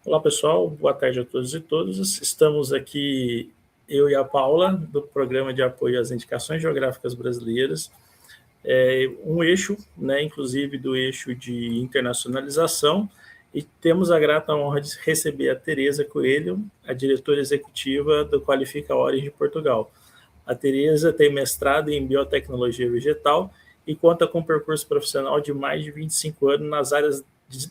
Olá, pessoal. Boa tarde a todos e todas. Estamos aqui, eu e a Paula, do Programa de Apoio às Indicações Geográficas Brasileiras, um eixo, né, inclusive do eixo de internacionalização, e temos a grata honra de receber a Tereza Coelho, a diretora executiva do Qualifica Orange de Portugal. A Tereza tem mestrado em biotecnologia vegetal e conta com um percurso profissional de mais de 25 anos nas áreas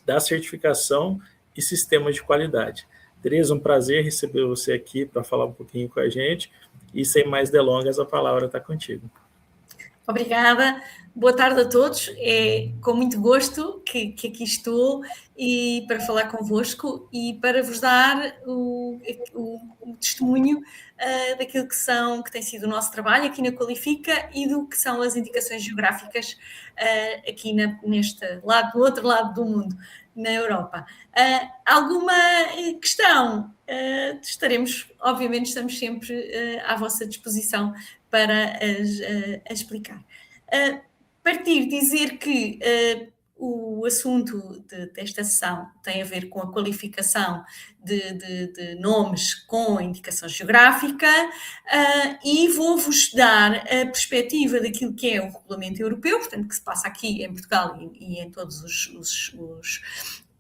da certificação e sistemas de qualidade. Tereza, um prazer receber você aqui para falar um pouquinho com a gente. E sem mais delongas, a palavra está contigo. Obrigada, boa tarde a todos. É com muito gosto que aqui estou e para falar convosco e para vos dar o testemunho daquilo que tem sido o nosso trabalho aqui na Qualifica e do que são as indicações geográficas aqui do outro lado do mundo, na Europa. Alguma questão? Obviamente estamos sempre à vossa disposição para a explicar. Dizer que o assunto desta sessão tem a ver com a qualificação de nomes com indicação geográfica e vou-vos dar a perspectiva daquilo que é o regulamento europeu, portanto, que se passa aqui em Portugal e em todos os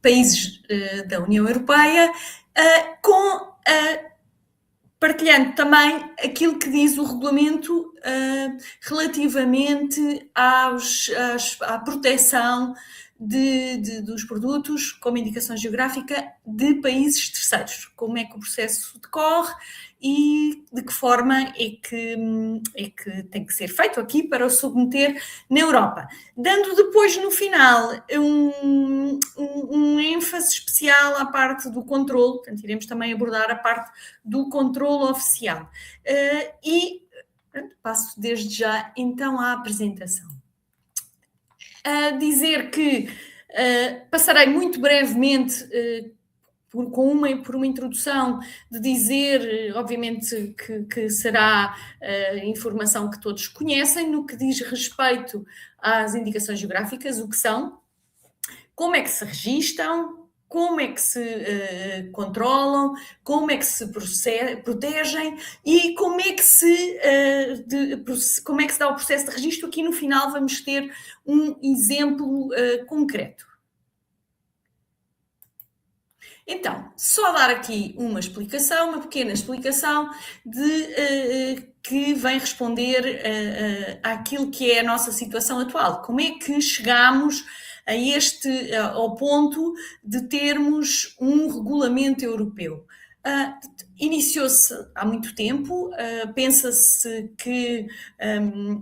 países da União Europeia, partilhando também aquilo que diz o regulamento relativamente à proteção dos produtos como indicação geográfica de países terceiros. Como é que o processo decorre e de que forma é que tem que ser feito aqui para o submeter na Europa. Dando depois, no final, um ênfase especial à parte do controle, portanto, iremos também abordar a parte do controle oficial. Passo desde já, então, à apresentação. Dizer que passarei muito brevemente por uma introdução de dizer, obviamente, que será informação que todos conhecem, no que diz respeito às indicações geográficas, o que são, como é que se registam, como é que se controlam, como é que se protegem e como é que se dá o processo de registro. Aqui no final vamos ter um exemplo concreto. Então, só dar aqui uma pequena explicação que vem responder àquilo que é a nossa situação atual. Como é que chegamos ao ponto de termos um regulamento europeu? Iniciou-se há muito tempo, pensa-se que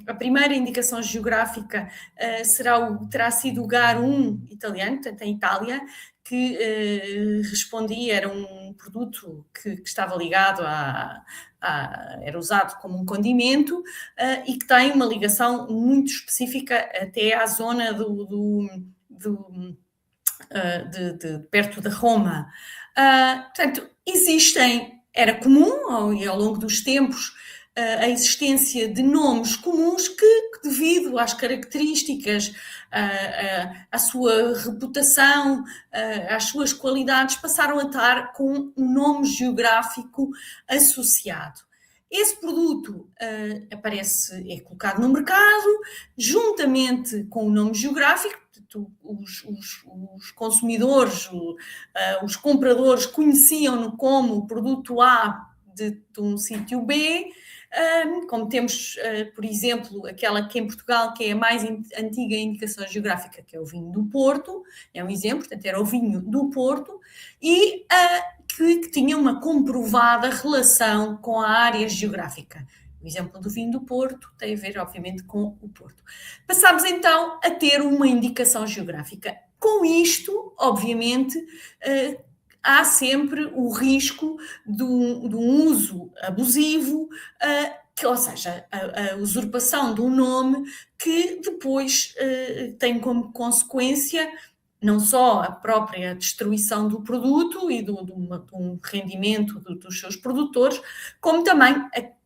a primeira indicação geográfica terá sido o GAR 1 italiano, portanto, em Itália, que era um produto que estava ligado era usado como um condimento e que tem uma ligação muito específica até à zona perto de Roma. Portanto, era comum, ao longo dos tempos, a existência de nomes comuns que, devido às características, à sua reputação, às suas qualidades, passaram a estar com um nome geográfico associado. Esse produto é colocado no mercado, juntamente com o nome geográfico. Os consumidores, os compradores conheciam-no como o produto A de um sítio B, como temos, por exemplo, aquela que em Portugal que é a mais antiga indicação geográfica, que é o vinho do Porto, é um exemplo, portanto era o vinho do Porto, e que tinha uma comprovada relação com a área geográfica. O exemplo do vinho do Porto tem a ver, obviamente, com o Porto. Passamos, então, a ter uma indicação geográfica. Com isto, obviamente, há sempre o risco de um uso abusivo, ou seja, a usurpação de um nome que depois tem como consequência não só a própria destruição do produto e de um rendimento dos seus produtores, como também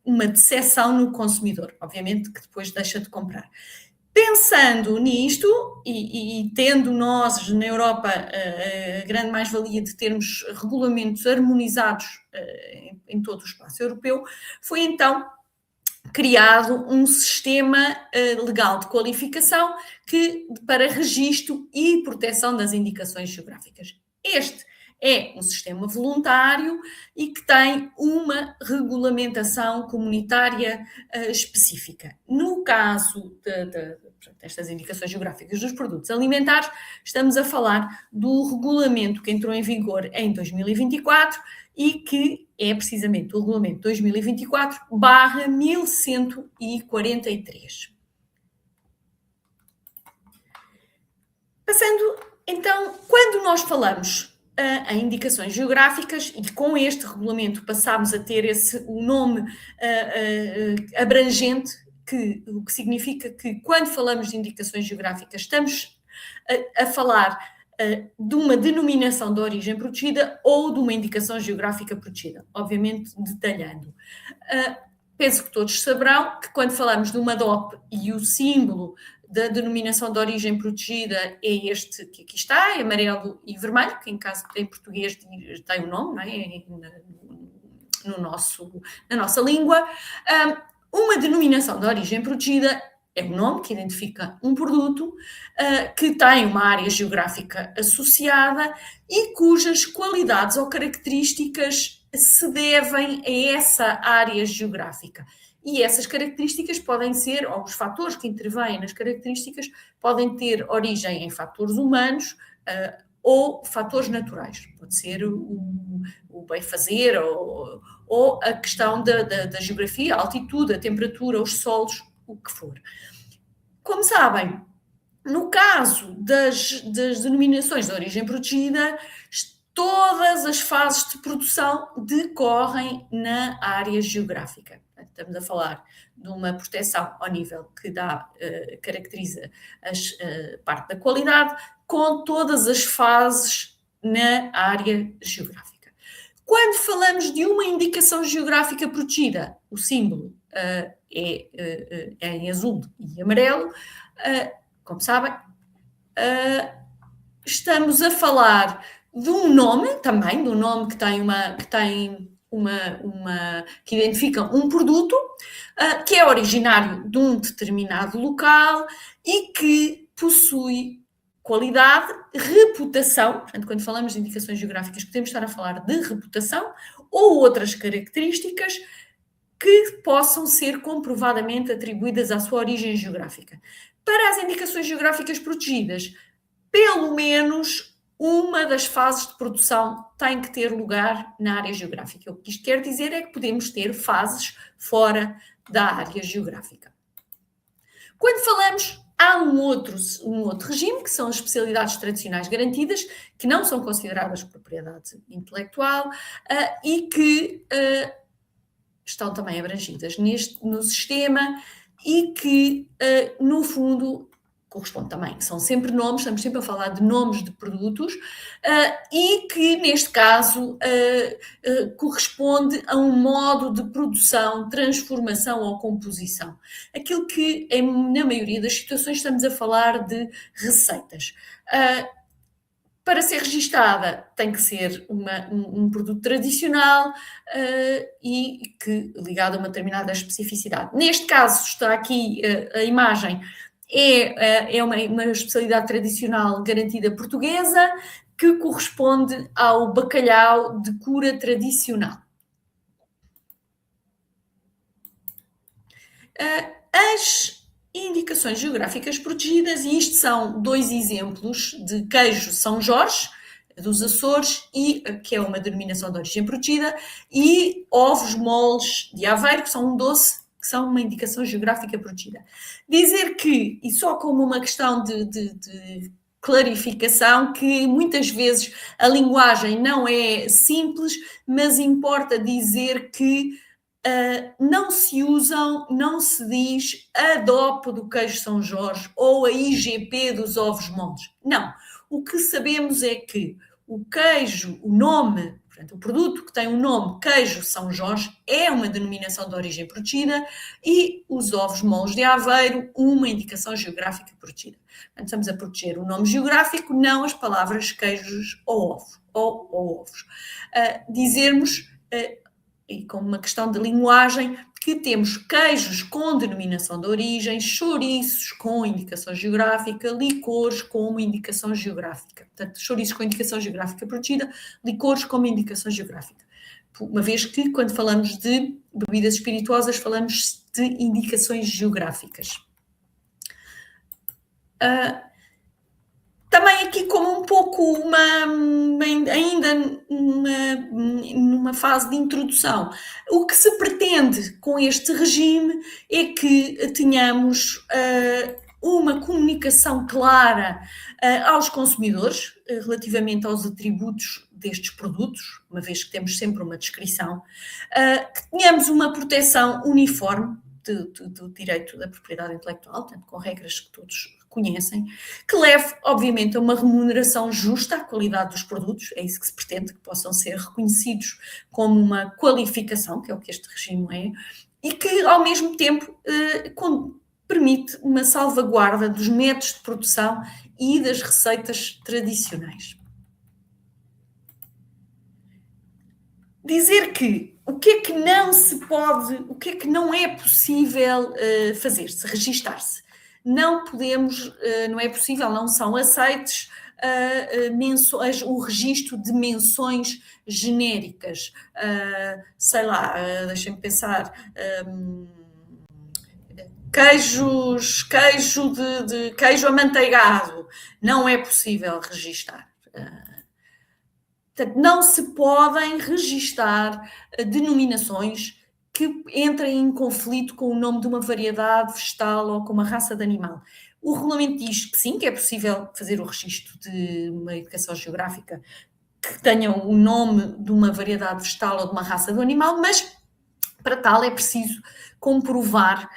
uma decepção no consumidor, obviamente que depois deixa de comprar. Pensando nisto e tendo nós na Europa a grande mais-valia de termos regulamentos harmonizados em todo o espaço europeu, foi então criado um sistema legal de qualificação para registro e proteção das indicações geográficas. Este é um sistema voluntário e que tem uma regulamentação comunitária específica. No caso destas indicações geográficas dos produtos alimentares, estamos a falar do regulamento que entrou em vigor em 2024 e que é precisamente o regulamento 2024/1143. Passando, então, quando nós falamos em indicações geográficas, e com este regulamento passámos a ter o nome abrangente, o que significa que quando falamos de indicações geográficas estamos a falar de uma denominação de origem protegida ou de uma indicação geográfica protegida, obviamente detalhando. Penso que todos saberão que quando falamos de uma DOP e o símbolo da denominação de origem protegida é este que aqui está, é amarelo e vermelho, que em português tem o nome, não é? Na nossa língua. Uma denominação de origem protegida é um nome que identifica um produto que tem uma área geográfica associada e cujas qualidades ou características se devem a essa área geográfica. E essas características podem ser, ou os fatores que intervêm nas características, podem ter origem em fatores humanos ou fatores naturais. Pode ser o bem-fazer ou a questão da geografia, a altitude, a temperatura, os solos, o que for. Como sabem, no caso das denominações de origem protegida, todas as fases de produção decorrem na área geográfica. Estamos a falar de uma proteção ao nível que caracteriza a parte da qualidade, com todas as fases na área geográfica. Quando falamos de uma indicação geográfica protegida, o símbolo é em azul e amarelo, como sabem, estamos a falar de um nome também, de um nome que identifica um produto que é originário de um determinado local e que possui qualidade, reputação, portanto, quando falamos de indicações geográficas, podemos estar a falar de reputação ou outras características que possam ser comprovadamente atribuídas à sua origem geográfica. Para as indicações geográficas protegidas, pelo menos uma das fases de produção tem que ter lugar na área geográfica. O que isto quer dizer é que podemos ter fases fora da área geográfica. Quando falamos, há um outro regime, que são as especialidades tradicionais garantidas, que não são consideradas propriedade intelectual e que estão também abrangidas no sistema e que, no fundo, corresponde também, são sempre nomes, estamos sempre a falar de nomes de produtos e que, neste caso, corresponde a um modo de produção, transformação ou composição. Aquilo que, na maioria das situações, estamos a falar de receitas. Para ser registada tem que ser um produto tradicional e ligado a uma determinada especificidade. Neste caso, está aqui a imagem, é uma especialidade tradicional garantida portuguesa que corresponde ao bacalhau de cura tradicional. As indicações geográficas protegidas, e isto são 2 exemplos de queijo São Jorge, dos Açores, que é uma denominação de origem protegida, e ovos moles de Aveiro, que são um doce, que são uma indicação geográfica protegida. Dizer que, e só como uma questão de clarificação, que muitas vezes a linguagem não é simples, mas importa dizer que não se diz a DOP do queijo São Jorge ou a IGP dos ovos moles. Não. O que sabemos é que o queijo, o nome, portanto, o produto que tem o nome queijo São Jorge é uma denominação de origem protegida e os ovos moles de Aveiro, uma indicação geográfica protegida. Portanto, estamos a proteger o nome geográfico, não as palavras queijos ou ovos. Dizermos, e com uma questão de linguagem, que temos queijos com denominação de origem, chouriços com indicação geográfica, licores com uma indicação geográfica. Portanto, chouriços com indicação geográfica protegida, licores com uma indicação geográfica. Uma vez que, quando falamos de bebidas espirituosas, falamos de indicações geográficas. Também aqui como um pouco ainda numa fase de introdução, o que se pretende com este regime é que tenhamos uma comunicação clara aos consumidores relativamente aos atributos destes produtos, uma vez que temos sempre uma descrição, que tenhamos uma proteção uniforme do direito da propriedade intelectual, portanto, com regras que todos conhecem, que leve, obviamente, a uma remuneração justa à qualidade dos produtos, é isso que se pretende, que possam ser reconhecidos como uma qualificação, que é o que este regime é, e que, ao mesmo tempo, permite uma salvaguarda dos métodos de produção e das receitas tradicionais. Dizer que o que é que não se pode, o que é que não é possível fazer-se, registar-se. Não podemos, não é possível, não são aceites o registro de menções genéricas. Sei lá, deixem-me pensar, queijo amanteigado, não é possível registar. Portanto, não se podem registar denominações que entrem em conflito com o nome de uma variedade vegetal ou com uma raça de animal. O regulamento diz que sim, que é possível fazer o registro de uma indicação geográfica que tenha o nome de uma variedade vegetal ou de uma raça de animal, mas para tal é preciso comprovar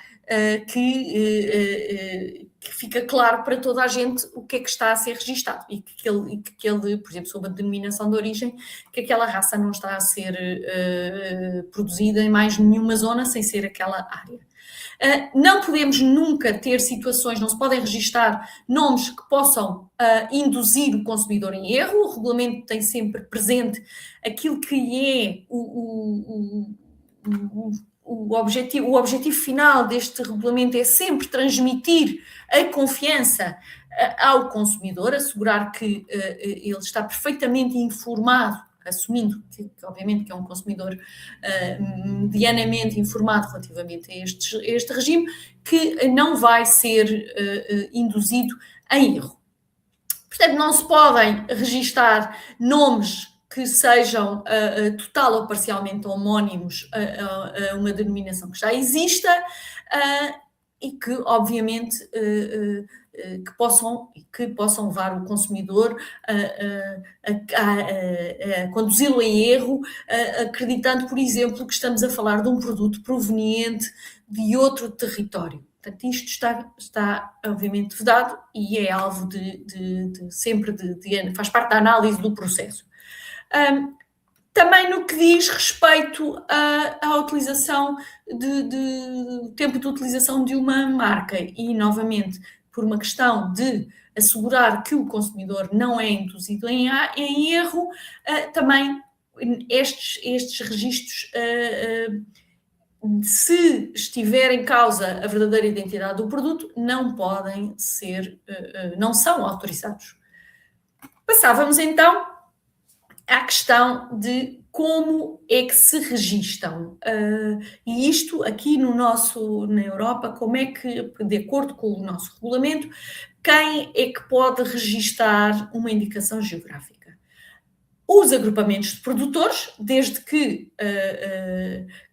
que fica claro para toda a gente o que é que está a ser registado e que ele, por exemplo, sob a denominação de origem, que aquela raça não está a ser produzida em mais nenhuma zona sem ser aquela área. Não podemos nunca ter situações, não se podem registar nomes que possam induzir o consumidor em erro. O regulamento tem sempre presente aquilo que é o objetivo final deste regulamento é sempre transmitir a confiança ao consumidor, assegurar que ele está perfeitamente informado, assumindo que obviamente que é um consumidor medianamente informado relativamente a este regime, que não vai ser induzido em erro. Portanto, não se podem registar nomes que sejam total ou parcialmente homónimos a uma denominação que já exista e que, obviamente, que possam levar o consumidor a conduzi-lo em erro, acreditando, por exemplo, que estamos a falar de um produto proveniente de outro território. Portanto, isto está obviamente vedado e é alvo faz parte da análise do processo. Também no que diz respeito à utilização tempo de utilização de uma marca e, novamente, por uma questão de assegurar que o consumidor não é induzido em erro, também estes registros, se estiver em causa a verdadeira identidade do produto, não são autorizados. Passávamos então à questão de como é que se registam. E isto aqui na Europa, como é que, de acordo com o nosso regulamento, quem é que pode registar uma indicação geográfica? Os agrupamentos de produtores, desde que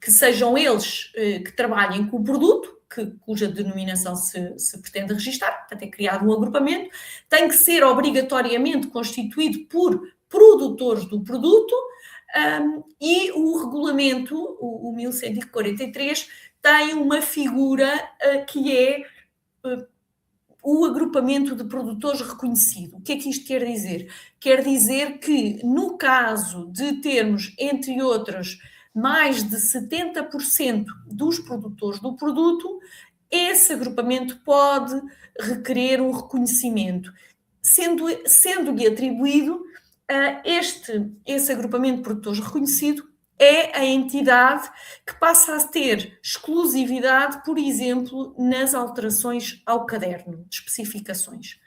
sejam eles que trabalhem com o produto, cuja denominação se pretende registar, portanto é criado um agrupamento, tem que ser obrigatoriamente constituído por produtores do produto e o regulamento, o 1143, tem uma figura que é o agrupamento de produtores reconhecido. O que é que isto quer dizer? Quer dizer que, no caso de termos, entre outras, mais de 70% dos produtores do produto, esse agrupamento pode requerer um reconhecimento, sendo-lhe atribuído esse agrupamento de produtores reconhecido é a entidade que passa a ter exclusividade, por exemplo, nas alterações ao caderno de especificações.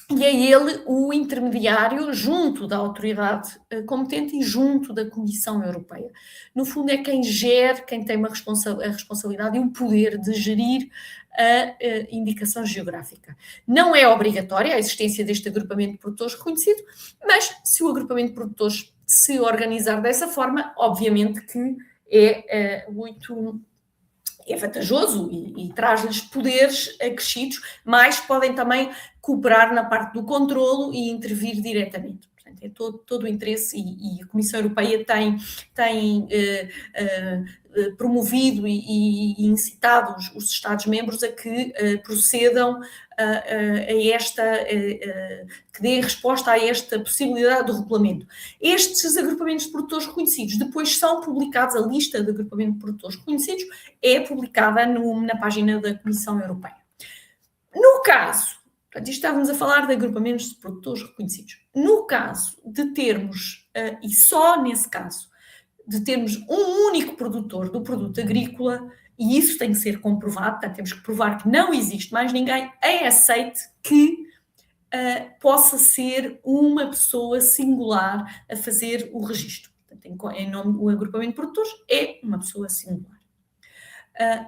E é ele o intermediário junto da autoridade competente e junto da Comissão Europeia. No fundo, é quem gera, quem tem a responsabilidade e o poder de gerir a indicação geográfica. Não é obrigatória a existência deste agrupamento de produtores reconhecido, mas se o agrupamento de produtores se organizar dessa forma, obviamente que é muito vantajoso e traz-lhes poderes acrescidos, mas podem também cooperar na parte do controlo e intervir diretamente. Portanto, é todo o interesse e a Comissão Europeia tem promovido e incitado os Estados-membros a que procedam que deem resposta a esta possibilidade do regulamento. Estes agrupamentos de produtores reconhecidos depois são publicados, a lista de agrupamentos de produtores reconhecidos é publicada na página da Comissão Europeia. No caso, portanto, estávamos a falar de agrupamentos de produtores reconhecidos. No caso de termos, e só nesse caso, de termos um único produtor do produto agrícola, e isso tem que ser comprovado, portanto, temos que provar que não existe mais ninguém, é aceite que possa ser uma pessoa singular a fazer o registro. Portanto, em nome do agrupamento de produtores, é uma pessoa singular.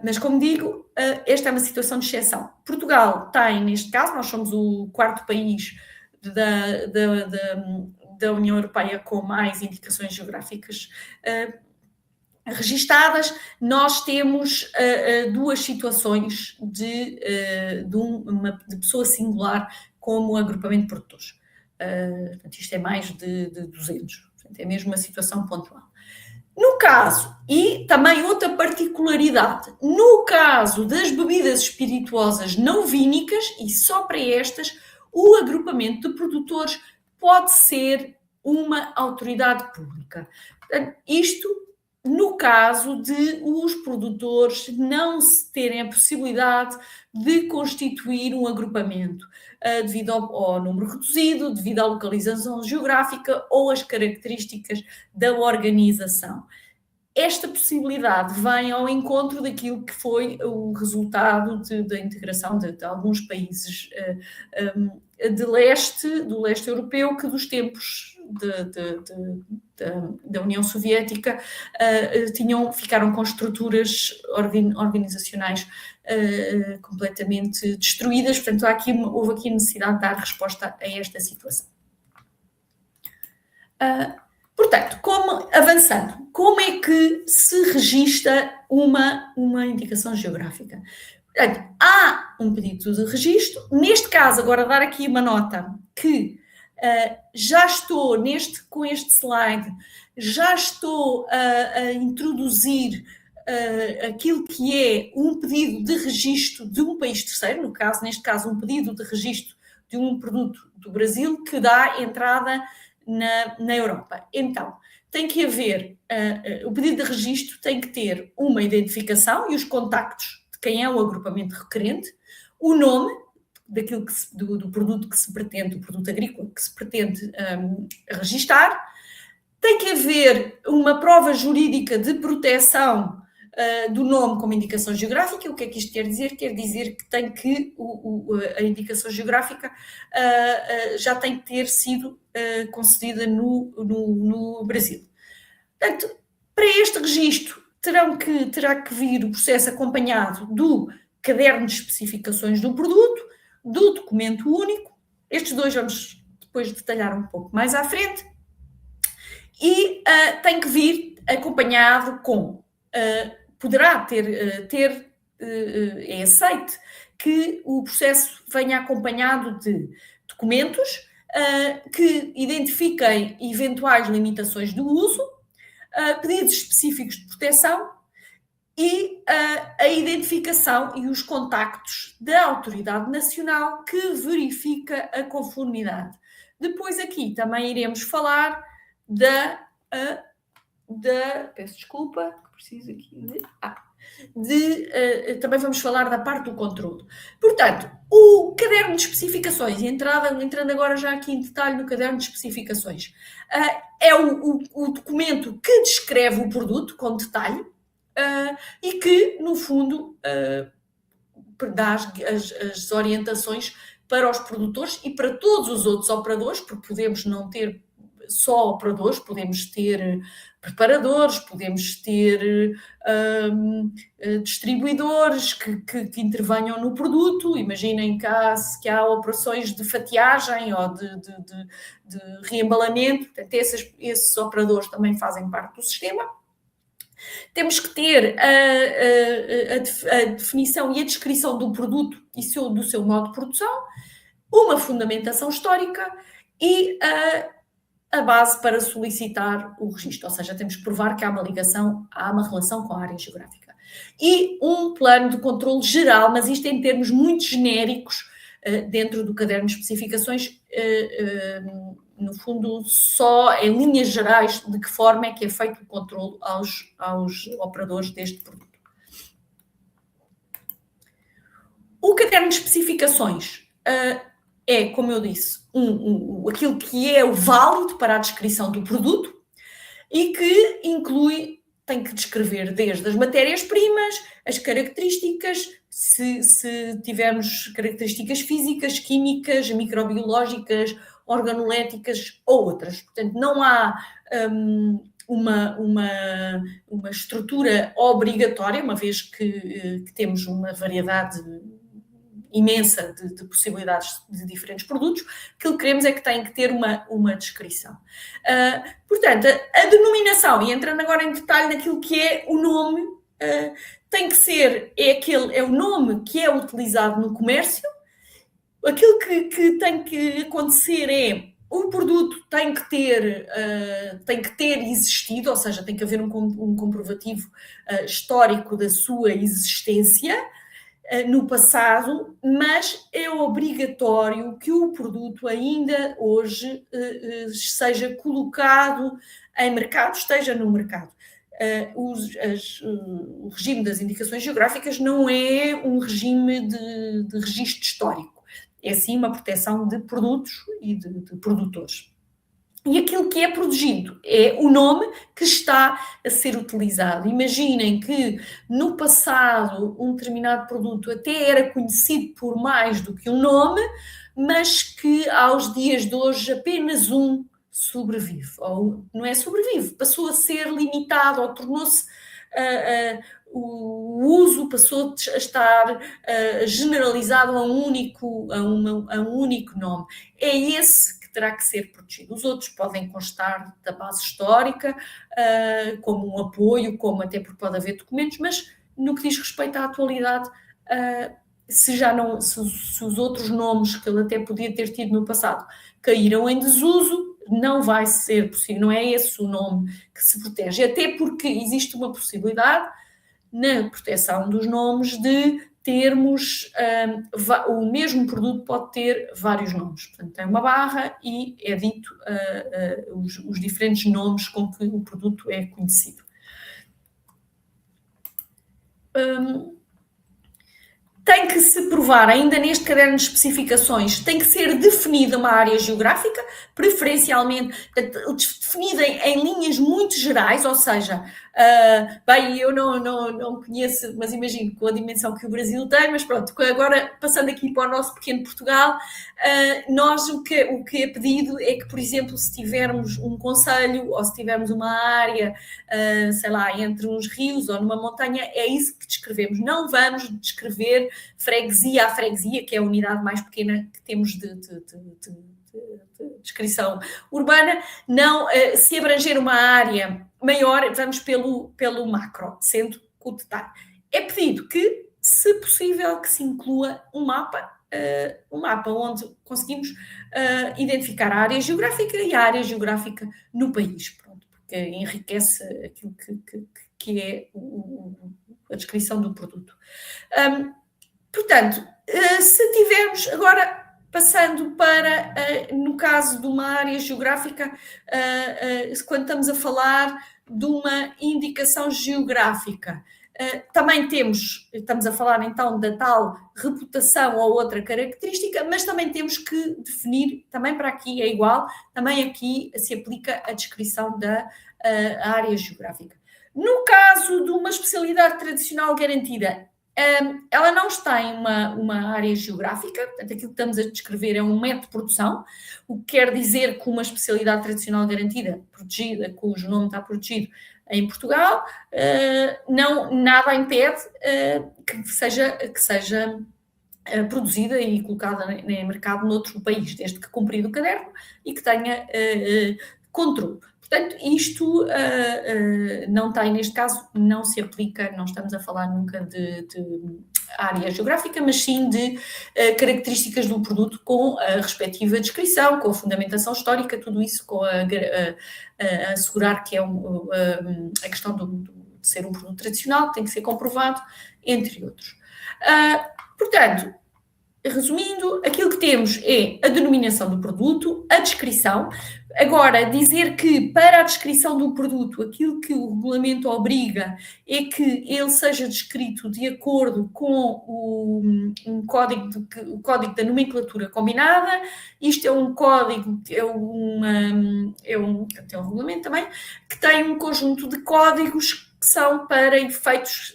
Mas, como digo, esta é uma situação de exceção. Portugal tem, neste caso, nós somos o quarto país da União Europeia com mais indicações geográficas registadas. Nós temos duas situações de pessoa singular como agrupamento de produtores. Portanto, isto é mais de 200. Portanto, é mesmo uma situação pontual. No caso, e também outra particularidade, no caso das bebidas espirituosas não vínicas, e só para estas, o agrupamento de produtores pode ser uma autoridade pública. Isto no caso de os produtores não terem a possibilidade de constituir um agrupamento devido ao número reduzido, devido à localização geográfica ou às características da organização. Esta possibilidade vem ao encontro daquilo que foi o resultado da integração de alguns países do leste europeu, que dos tempos da União Soviética ficaram com estruturas organizacionais completamente destruídas. Portanto, houve aqui necessidade de dar resposta a esta situação. Portanto, avançando, como é que se registra uma indicação geográfica? Portanto, há um pedido de registro. Neste caso, agora dar aqui uma nota que já estou com este slide, já estou a introduzir aquilo que é um pedido de registro de um país terceiro, neste caso, um pedido de registro de um produto do Brasil que dá entrada na Europa. Então, tem que haver, o pedido de registro tem que ter uma identificação e os contactos de quem é o agrupamento requerente, o nome do produto que se pretende, do produto agrícola que se pretende registar, tem que haver uma prova jurídica de proteção do nome como indicação geográfica. O que é que isto quer dizer? Quer dizer que a indicação geográfica já tem que ter sido concedida no Brasil. Portanto, para este registro terá que vir o processo acompanhado do caderno de especificações do produto, do documento único. Estes dois vamos depois detalhar um pouco mais à frente. E tem que vir acompanhado com... poderá ter é aceite que o processo venha acompanhado de documentos que identifiquem eventuais limitações do uso, pedidos específicos de proteção e a identificação e os contactos da autoridade nacional que verifica a conformidade. Depois aqui também iremos falar peço desculpa, preciso aqui também vamos falar da parte do controle. Portanto, o caderno de especificações, entrando agora já aqui em detalhe no caderno de especificações, é o documento que descreve o produto com detalhe e que, no fundo, dá as orientações para os produtores e para todos os outros operadores, porque podemos não ter só operadores, podemos ter preparadores, podemos ter distribuidores que intervenham no produto. Imaginem que há operações de fatiagem ou de reembalamento. Portanto, esses operadores também fazem parte do sistema. Temos que ter a definição e a descrição do produto e do seu modo de produção, uma fundamentação histórica e a base para solicitar o registro, ou seja, temos que provar que há uma relação com a área geográfica. E um plano de controle geral, mas isto em termos muito genéricos, dentro do caderno de especificações, no fundo, só em linhas gerais de que forma é que é feito o controle aos operadores deste produto. O caderno de especificações é, como eu disse, aquilo que é o válido para a descrição do produto e que tem que descrever desde as matérias-primas, as características, se tivermos características físicas, químicas, microbiológicas, organoléticas ou outras. Portanto, não há uma estrutura obrigatória, uma vez que temos uma variedade imensa de possibilidades de diferentes produtos. Aquilo que queremos é que tem que ter uma descrição. Portanto, a denominação, e entrando agora em detalhe naquilo que é o nome, tem que ser, é o nome que é utilizado no comércio. Aquilo que tem que acontecer é o produto tem que ter existido, ou seja, tem que haver um comprovativo histórico da sua existência no passado, mas é obrigatório que o produto ainda hoje seja colocado em mercado, esteja no mercado. O regime das indicações geográficas não é um regime de registro histórico, é sim uma proteção de produtos e de produtores. E aquilo que é protegido é o nome que está a ser utilizado. Imaginem que no passado um determinado produto até era conhecido por mais do que um nome, mas que aos dias de hoje apenas um sobrevive. Ou não é sobrevive, passou a ser limitado ou tornou-se... o uso passou a estar generalizado a um único nome. É esse que terá que ser protegido. Os outros podem constar da base histórica, como um apoio, como até porque pode haver documentos, mas no que diz respeito à atualidade, se os outros nomes que ele até podia ter tido no passado caíram em desuso, não vai ser possível, não é esse o nome que se protege, até porque existe uma possibilidade na proteção dos nomes de termos o mesmo produto pode ter vários nomes. Portanto, tem uma barra e é dito os diferentes nomes com que o produto é conhecido. Tem que se provar, ainda neste caderno de especificações, tem que ser definida uma área geográfica, preferencialmente definida em linhas muito gerais, ou seja, bem, eu não conheço, mas imagino com a dimensão que o Brasil tem, mas pronto, agora passando aqui para o nosso pequeno Portugal, nós o que é pedido é que, por exemplo, se tivermos um concelho ou se tivermos uma área, sei lá, entre uns rios ou numa montanha, é isso que descrevemos. Não vamos descrever freguesia a freguesia, que é a unidade mais pequena que temos de descrição urbana. Não, se abranger uma área maior, vamos pelo macro, sendo o detalhe. É pedido que, se possível, que se inclua um mapa onde conseguimos identificar a área geográfica e a área geográfica no país, pronto, porque enriquece aquilo que é a descrição do produto. Portanto, se tivermos agora, passando para, no caso de uma área geográfica, quando estamos a falar de uma indicação geográfica, também estamos a falar então da tal reputação ou outra característica, mas também temos que definir, também para aqui é igual, também aqui se aplica a descrição da área geográfica. No caso de uma especialidade tradicional garantida, ela não está em uma área geográfica, portanto, aquilo que estamos a descrever é um método de produção, o que quer dizer que uma especialidade tradicional garantida, protegida, cujo nome está protegido em Portugal, nada impede que seja produzida e colocada em mercado noutro país, desde que cumprido o caderno e que tenha controle. Portanto, isto não tem, neste caso, não se aplica, não estamos a falar nunca de área geográfica, mas sim de características do produto com a respectiva descrição, com a fundamentação histórica, tudo isso com a assegurar que é a questão de ser um produto tradicional, tem que ser comprovado, entre outros. Portanto, resumindo, aquilo que temos é a denominação do produto, a descrição. Agora, dizer que para a descrição do produto, aquilo que o regulamento obriga é que ele seja descrito de acordo com o código da nomenclatura combinada. Isto é um código, é um regulamento também, que tem um conjunto de códigos que são para efeitos,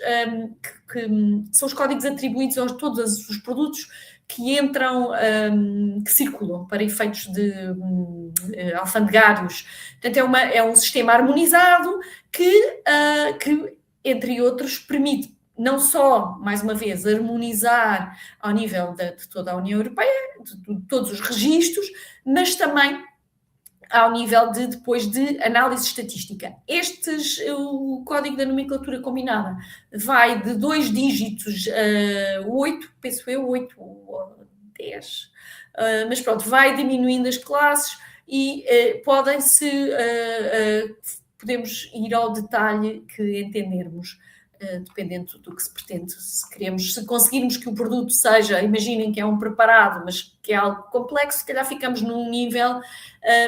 que são os códigos atribuídos a todos os produtos que entram, que circulam para efeitos de alfandegários. Portanto, é um sistema harmonizado que, entre outros, permite não só, mais uma vez, harmonizar ao nível de toda a União Europeia, de todos os registros, mas também ao nível depois de análise estatística. O código da nomenclatura combinada vai de 2 dígitos a 8, penso eu, 8 ou 10, mas pronto, vai diminuindo as classes e podemos ir ao detalhe que entendermos, dependendo do que se pretende. Se conseguirmos que o produto seja, imaginem que é um preparado, mas que é algo complexo, se calhar ficamos num nível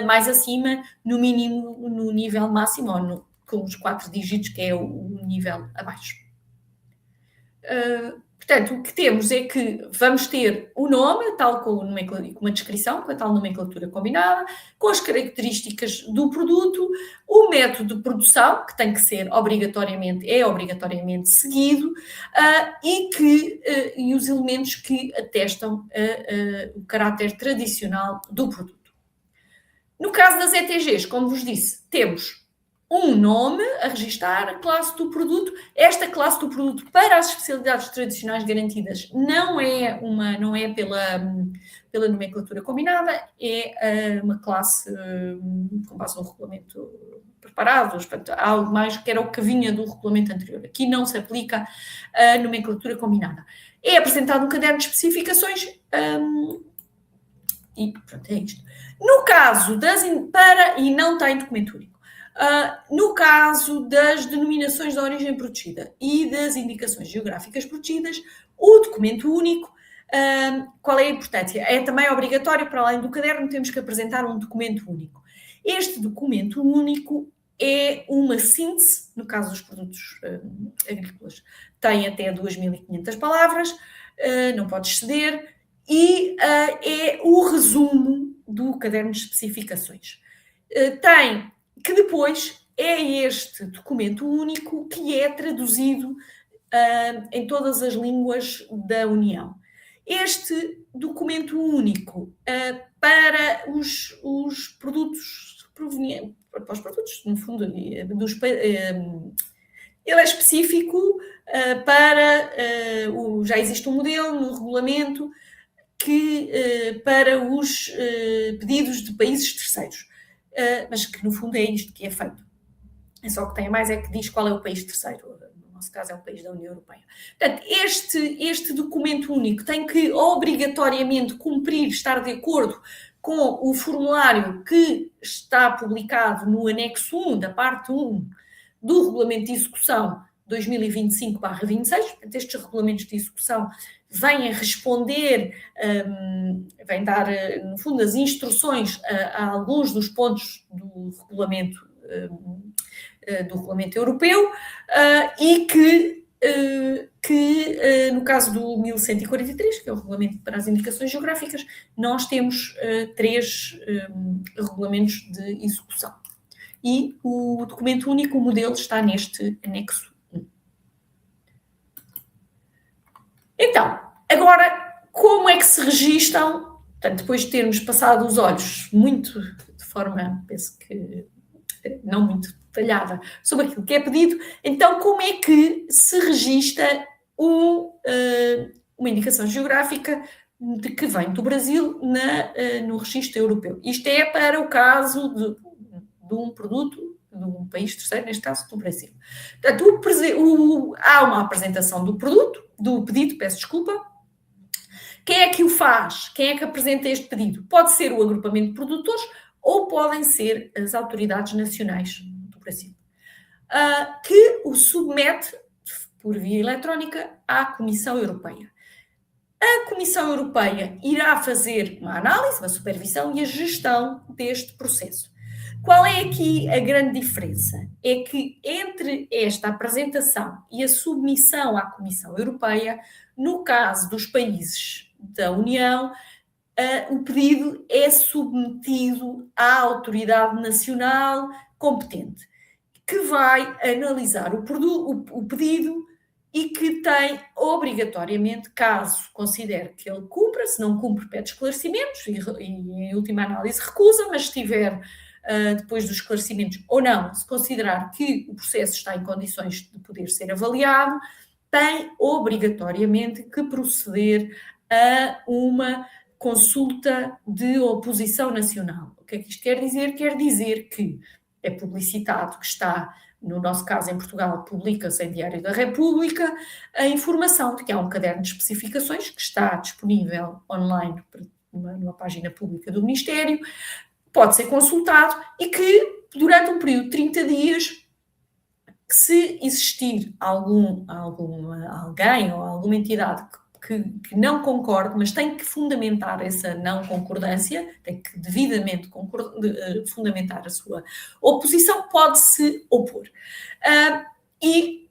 mais acima, no mínimo, no nível máximo, ou com os 4 dígitos, que é o nível abaixo. Portanto, o que temos é que vamos ter o nome, tal com uma descrição, com a tal nomenclatura combinada, com as características do produto, o método de produção, que tem que ser obrigatoriamente seguido, e os elementos que atestam o caráter tradicional do produto. No caso das ETGs, como vos disse, temos um nome a registar, a classe do produto. Esta classe do produto para as especialidades tradicionais garantidas não é pela nomenclatura combinada, é uma classe com base no regulamento preparado, portanto, algo mais que era o que vinha do regulamento anterior. Aqui não se aplica a nomenclatura combinada. É apresentado um caderno de especificações e pronto, é isto. No caso e não tem documento único. No caso das denominações de origem protegida e das indicações geográficas protegidas, o documento único, qual é a importância? É também obrigatório, para além do caderno, temos que apresentar um documento único. Este documento único é uma síntese, no caso dos produtos agrícolas, tem até 2.500 palavras, não pode exceder, e é o resumo do caderno de especificações. Que depois é este documento único que é traduzido em todas as línguas da União. Este documento único para os produtos provenientes, para os produtos, no fundo, ele é específico já existe um modelo no regulamento para os pedidos de países terceiros. Mas que no fundo é isto que é feito. É só que tem mais é que diz qual é o país terceiro. No nosso caso é o país da União Europeia. Portanto, este documento único tem que obrigatoriamente estar de acordo com o formulário que está publicado no anexo 1, da parte 1 do regulamento de execução 2025/26, portanto, estes regulamentos de execução vêm responder, vêm dar, no fundo, as instruções a alguns dos pontos do regulamento europeu, e que, no caso do 1143, que é o regulamento para as indicações geográficas, nós temos 3 regulamentos de execução. E o documento único, o modelo, está neste anexo 1. Então, agora, como é que se registam? Portanto, depois de termos passado os olhos muito, de forma, penso que não muito detalhada, sobre aquilo que é pedido, então como é que se regista uma indicação geográfica de que vem do Brasil no registro europeu? Isto é para o caso de um produto de um país terceiro, neste caso do Brasil. Portanto, há uma apresentação do pedido, peço desculpa. Quem é que o faz? Quem é que apresenta este pedido? Pode ser o agrupamento de produtores ou podem ser as autoridades nacionais do Brasil, que o submete por via eletrónica à Comissão Europeia. A Comissão Europeia irá fazer uma análise, uma supervisão e a gestão deste processo. Qual é aqui a grande diferença? É que entre esta apresentação e a submissão à Comissão Europeia, no caso dos países da União, o pedido é submetido à autoridade nacional competente, que vai analisar o pedido e que tem obrigatoriamente, caso considere que ele cumpra, se não cumpre, pede esclarecimentos e em última análise recusa, mas se tiver, depois dos esclarecimentos ou não, se considerar que o processo está em condições de poder ser avaliado, tem obrigatoriamente que proceder a uma consulta de oposição nacional. O que é que isto quer dizer? Quer dizer que é publicitado, que está, no nosso caso em Portugal, publica-se em Diário da República, a informação de que há um caderno de especificações que está disponível online numa página pública do Ministério, pode ser consultado e que, durante um período de 30 dias, que se existir alguém ou alguma entidade que não concorde, mas tem que fundamentar essa não concordância, tem que devidamente fundamentar a sua oposição, pode-se opor. E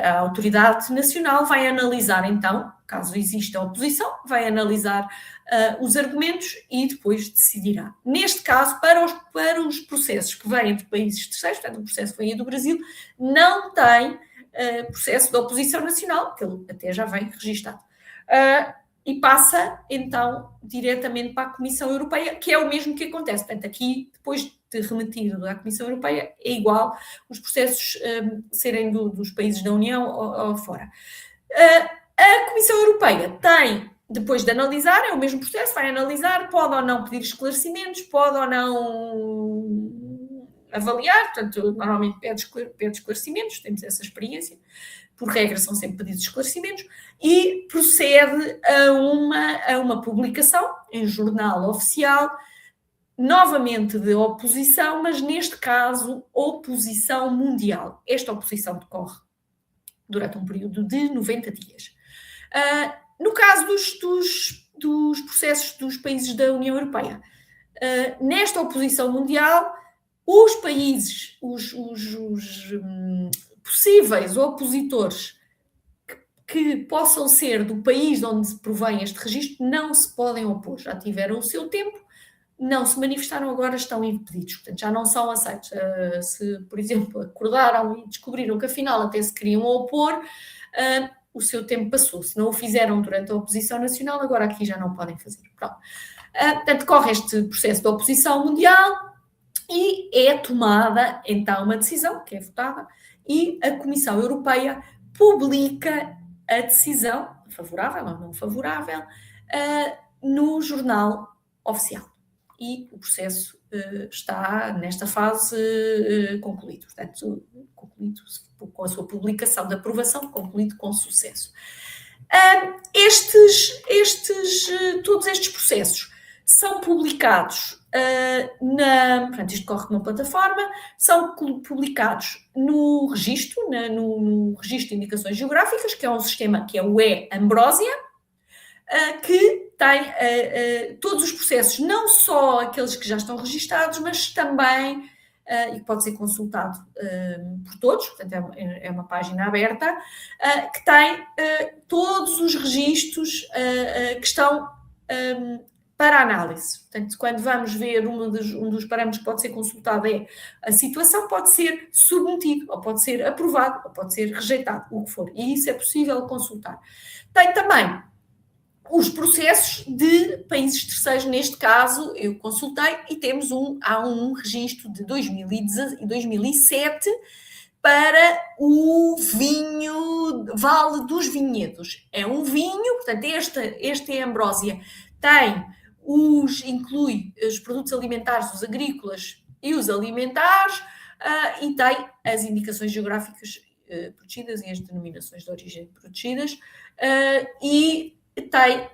a autoridade nacional vai analisar, então, caso exista oposição, vai analisar os argumentos e depois decidirá. Neste caso, para os processos que vêm de países terceiros, portanto, o processo que vem do Brasil, não tem processo de oposição nacional, que ele até já vem registado. E passa, então, diretamente para a Comissão Europeia, que é o mesmo que acontece. Portanto, aqui, depois de remetido à Comissão Europeia, é igual os processos serem dos países da União ou fora. A Comissão Europeia tem, depois de analisar, é o mesmo processo, vai analisar, pode ou não pedir esclarecimentos, pode ou não avaliar, portanto, normalmente pede esclarecimentos, temos essa experiência, por regra são sempre pedidos esclarecimentos, e procede a uma publicação em jornal oficial, novamente de oposição, mas neste caso, oposição mundial. Esta oposição decorre durante um período de 90 dias. No caso dos processos dos países da União Europeia, nesta oposição mundial, os países, os possíveis opositores que possam ser do país de onde se provém este registro não se podem opor. Já tiveram o seu tempo, não se manifestaram, agora estão impedidos. Portanto, já não são aceitos. Se, por exemplo, acordaram e descobriram que afinal até se queriam opor, o seu tempo passou. Se não o fizeram durante a oposição nacional, agora aqui já não podem fazer. Pronto. Portanto, corre este processo de oposição mundial e é tomada, então, uma decisão, que é votada, e a Comissão Europeia publica a decisão, favorável ou não favorável, no jornal oficial. E o processo está, nesta fase, concluído. Portanto, concluído com a sua publicação de aprovação, concluído com sucesso. Todos estes processos são publicados portanto, isto corre numa plataforma, são publicados no registro, no registro de indicações geográficas, que é um sistema que é o e-Ambrósia, que tem todos os processos, não só aqueles que já estão registados, mas também, e que pode ser consultado por todos, portanto é uma página aberta, que tem todos os registros que estão para análise. Portanto, quando vamos ver um dos parâmetros que pode ser consultado é a situação, pode ser submetido, ou pode ser aprovado, ou pode ser rejeitado, o que for. E isso é possível consultar. Tem também os processos de países terceiros, neste caso, eu consultei e há um registro de 2007 para o vinho Vale dos Vinhedos. É um vinho, portanto, este é a Ambrósia, inclui os produtos alimentares, os agrícolas e os alimentares, e tem as indicações geográficas protegidas e as denominações de origem protegidas, e tem,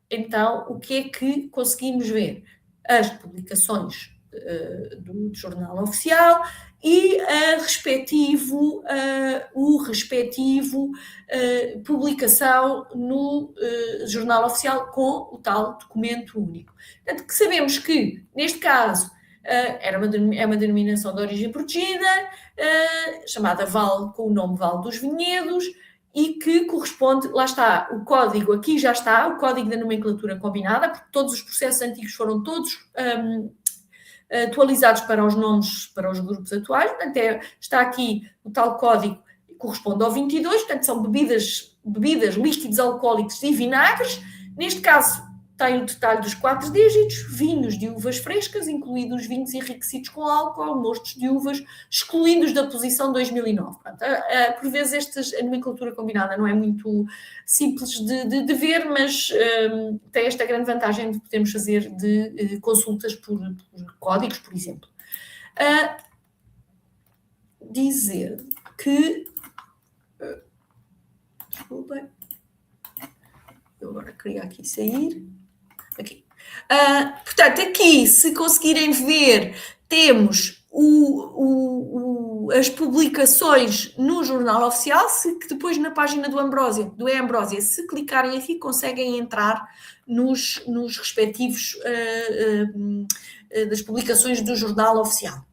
então, o que é que conseguimos ver? As publicações do Jornal Oficial e o respectivo publicação no Jornal Oficial com o tal documento único. Portanto, que sabemos que, neste caso, é uma denominação de origem protegida, chamada Vale, com o nome Vale dos Vinhedos, e que corresponde, lá está, o código, aqui já está, o código da nomenclatura combinada, porque todos os processos antigos foram todos atualizados para os nomes, para os grupos atuais, portanto está aqui o tal código que corresponde ao 22, portanto são bebidas, líquidos alcoólicos e vinagres, neste caso tem o detalhe dos 4 dígitos, vinhos de uvas frescas, incluídos vinhos enriquecidos com álcool, mostos de uvas, excluídos da posição 2009. Portanto, por vezes a nomenclatura combinada não é muito simples de ver, mas tem esta grande vantagem de podermos fazer de consultas por códigos, por exemplo. Dizer que... Desculpem. Eu agora queria aqui sair... Aqui. Portanto, aqui, se conseguirem ver, temos as publicações no Jornal Oficial, que depois na página do e-Ambrósia, se clicarem aqui, conseguem entrar nos respectivos das publicações do Jornal Oficial.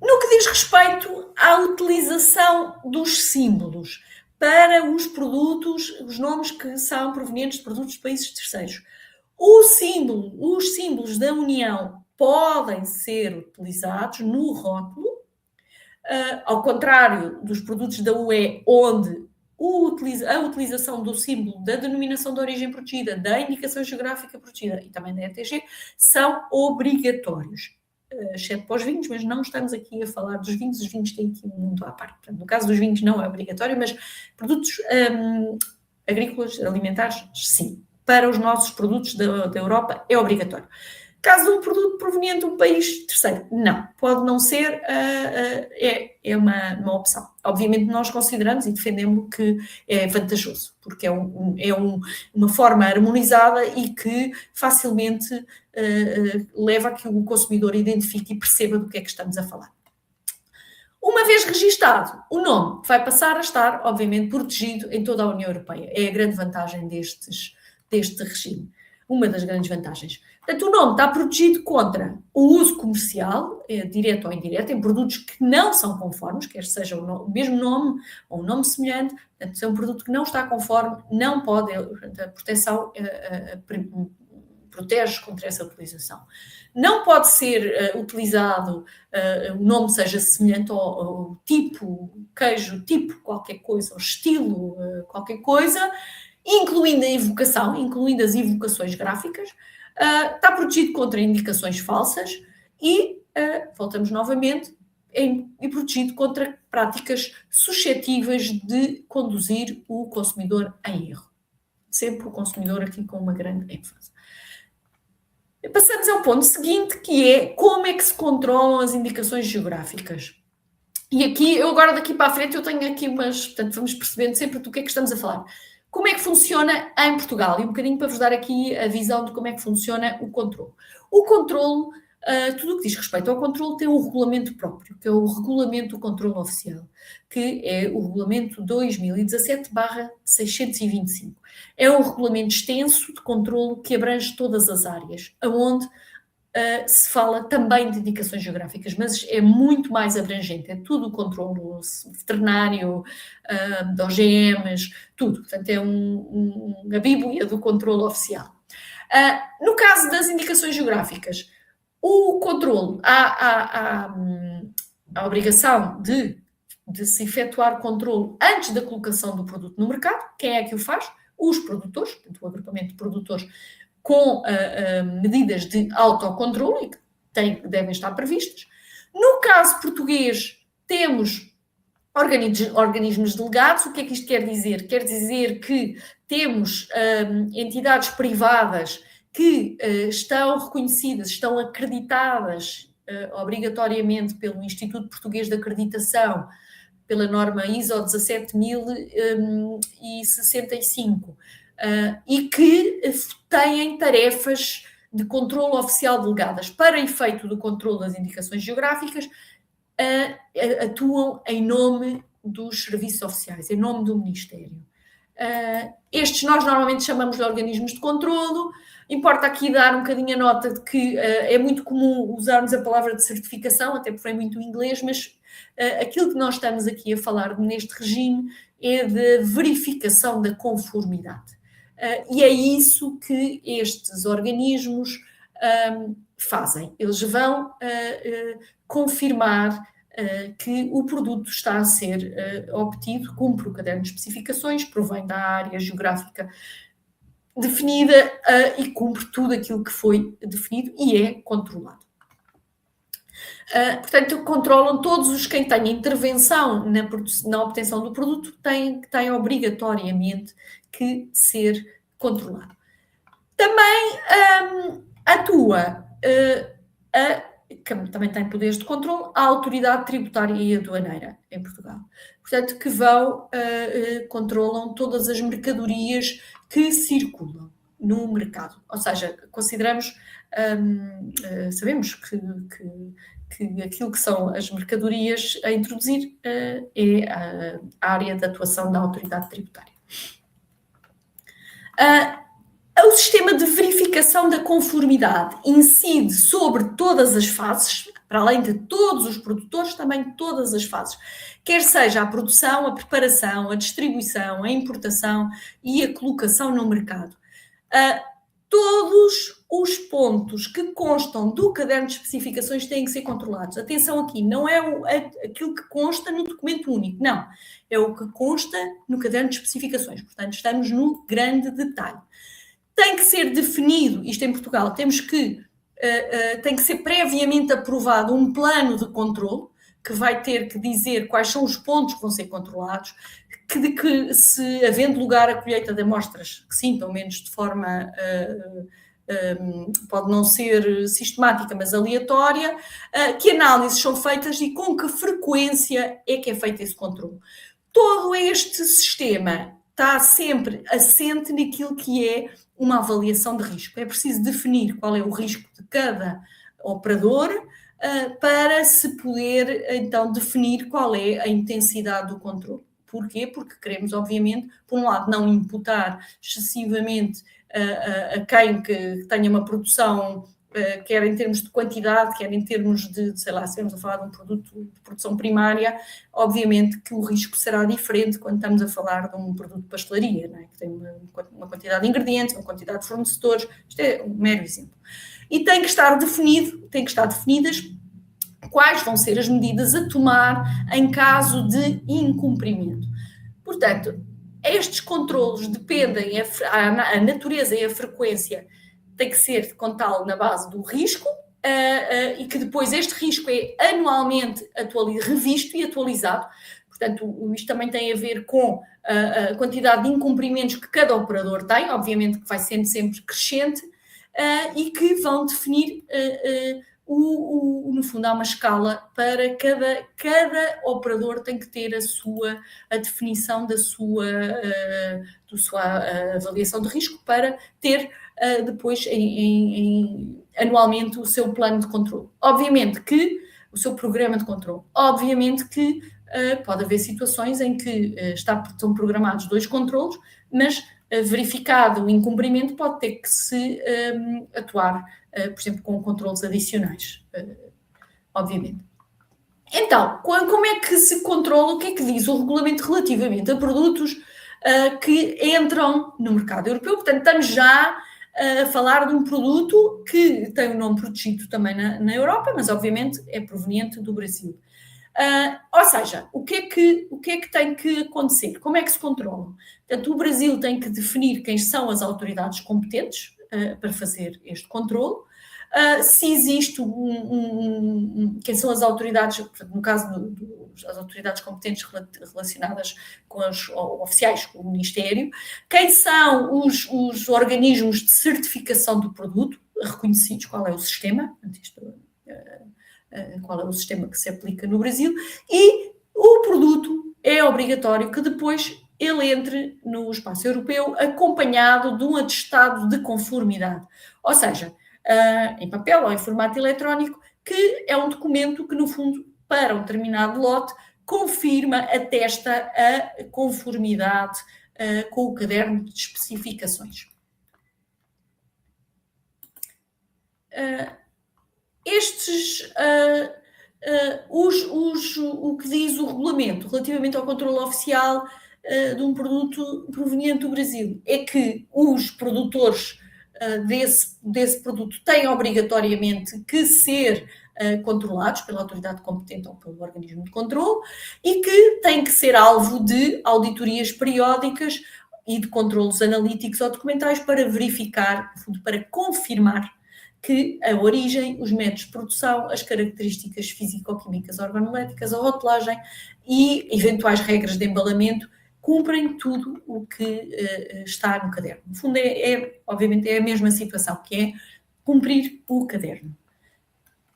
No que diz respeito à utilização dos símbolos para os produtos, os nomes que são provenientes de produtos de países terceiros. Os símbolos da União podem ser utilizados no rótulo, ao contrário dos produtos da UE, onde a utilização do símbolo da denominação de origem protegida, da indicação geográfica protegida e também da ETG são obrigatórios. Exceto para os vinhos, mas não estamos aqui a falar dos vinhos, os vinhos têm aqui um mundo à parte. Portanto, no caso dos vinhos não é obrigatório, mas produtos agrícolas, alimentares, sim. Para os nossos produtos da Europa é obrigatório. Caso de um produto proveniente de um país terceiro, não. Pode não ser, é uma opção. Obviamente nós consideramos e defendemos que é vantajoso, porque é uma forma harmonizada e que facilmente leva a que o consumidor identifique e perceba do que é que estamos a falar. Uma vez registado, o nome vai passar a estar, obviamente, protegido em toda a União Europeia. É a grande vantagem deste regime. Uma das grandes vantagens. Portanto, o nome está protegido contra o uso comercial, direto ou indireto, em produtos que não são conformes, quer seja o mesmo nome ou um nome semelhante. Portanto, se é um produto que não está conforme, não pode, portanto, a proteção protege contra essa utilização. Não pode ser utilizado, o nome seja semelhante ao tipo, queijo, tipo qualquer coisa, ou estilo qualquer coisa, incluindo as evocações gráficas, está protegido contra indicações falsas e, voltamos novamente, e protegido contra práticas suscetíveis de conduzir o consumidor em erro. Sempre o consumidor aqui com uma grande ênfase. Passamos ao ponto seguinte, que é como é que se controlam as indicações geográficas. E aqui, eu agora daqui para a frente, eu tenho aqui portanto, vamos percebendo sempre do que é que estamos a falar. Como é que funciona em Portugal? E um bocadinho para vos dar aqui a visão de como é que funciona o controlo. O controlo, tudo o que diz respeito ao controlo tem um regulamento próprio, que é o Regulamento do Controlo Oficial, que é o Regulamento 2017/625. É um regulamento extenso de controlo que abrange todas as áreas, onde se fala também de indicações geográficas, mas é muito mais abrangente, é tudo o controle veterinário, de OGMs, tudo. Portanto, é a bíblia do controle oficial. No caso das indicações geográficas, o controle, há a obrigação de se efetuar controle antes da colocação do produto no mercado. Quem é que o faz? Os produtores, portanto, o agrupamento de produtores com medidas de autocontrole que devem estar previstas. No caso português, temos organismos delegados. O que é que isto quer dizer? Quer dizer que temos entidades privadas que estão reconhecidas, estão acreditadas obrigatoriamente pelo Instituto Português de Acreditação, pela norma ISO 17065, e que têm tarefas de controle oficial delegadas. Para efeito do controle das indicações geográficas, atuam em nome dos serviços oficiais, em nome do Ministério. Estes nós normalmente chamamos de organismos de controlo. Importa aqui dar um bocadinho a nota de que é muito comum usarmos a palavra de certificação, até porque vem muito em inglês, mas aquilo que nós estamos aqui a falar neste regime é de verificação da conformidade. E é isso que estes organismos fazem. Eles vão confirmar que o produto está a ser obtido, cumpre o caderno de especificações, provém da área geográfica definida e cumpre tudo aquilo que foi definido e é controlado. Portanto, controlam todos os quem têm intervenção na obtenção do produto, têm obrigatoriamente que ser controlado. Também atua, também tem poderes de controle, a autoridade tributária e aduaneira em Portugal. Portanto, que controlam todas as mercadorias que circulam no mercado. Ou seja, consideramos, sabemos que aquilo que são as mercadorias a introduzir é a área de atuação da autoridade tributária. O sistema de verificação da conformidade incide sobre todas as fases, para além de todos os produtores, também todas as fases, quer seja a produção, a preparação, a distribuição, a importação e a colocação no mercado. Todos os pontos que constam do caderno de especificações têm que ser controlados. Atenção aqui, não é aquilo que consta no documento único, não. É o que consta no caderno de especificações. Portanto, estamos no grande detalhe. Tem que ser definido, isto em Portugal, tem que ser previamente aprovado um plano de controle, que vai ter que dizer quais são os pontos que vão ser controlados, que se havendo lugar a colheita de amostras que sintam menos de forma, pode não ser sistemática, mas aleatória, que análises são feitas e com que frequência é que é feito esse controle. Todo este sistema está sempre assente naquilo que é uma avaliação de risco. É preciso definir qual é o risco de cada operador para se poder, então, definir qual é a intensidade do controle. Porquê? Porque queremos, obviamente, por um lado, não imputar excessivamente a quem que tenha uma produção, quer em termos de quantidade, quer em termos de, sei lá, se estamos a falar de um produto de produção primária, obviamente que o risco será diferente quando estamos a falar de um produto de pastelaria, não é? Que tem uma quantidade de ingredientes, uma quantidade de fornecedores. Isto é um mero exemplo. E tem que estar definidas quais vão ser as medidas a tomar em caso de incumprimento. Portanto, estes controlos dependem, a natureza e a frequência tem que ser contá-lo na base do risco e que depois este risco é anualmente revisto e atualizado. Portanto, isto também tem a ver com a quantidade de incumprimentos que cada operador tem, obviamente que vai sendo sempre crescente, e que vão definir no fundo, há uma escala para cada operador tem que ter a definição da sua avaliação de risco para ter depois anualmente o seu plano de controle. Obviamente que o seu programa de controle. Obviamente que pode haver situações em que estão programados 2 controlos, mas verificado o incumprimento pode ter que se atuar, por exemplo, com controlos adicionais, obviamente. Então, como é que se controla, o que é que diz o regulamento relativamente a produtos que entram no mercado europeu? Portanto, estamos já a falar de um produto que tem um nome protegido também na Europa, mas obviamente é proveniente do Brasil. Ou seja, o que é que tem que acontecer? Como é que se controla? Portanto, o Brasil tem que definir quem são as autoridades competentes para fazer este controle. Se existe quem são as autoridades, no caso das autoridades competentes relacionadas com os oficiais, com o Ministério, quem são os organismos de certificação do produto reconhecidos, qual é o sistema, qual é o sistema que se aplica no Brasil, e o produto é obrigatório que depois ele entre no espaço europeu acompanhado de um atestado de conformidade. Ou seja, em papel ou em formato eletrónico, que é um documento que, no fundo, para um determinado lote, confirma, atesta a conformidade com o caderno de especificações. O que diz o regulamento relativamente ao controle oficial de um produto proveniente do Brasil é que os produtores desse produto têm obrigatoriamente que ser controlados pela autoridade competente ou pelo organismo de controle e que têm que ser alvo de auditorias periódicas e de controlos analíticos ou documentais para verificar, para confirmar que a origem, os métodos de produção, as características físico-químicas organoléticas, a rotulagem e eventuais regras de embalamento cumprem tudo o que está no caderno. No fundo, obviamente, é a mesma situação, que é cumprir o caderno.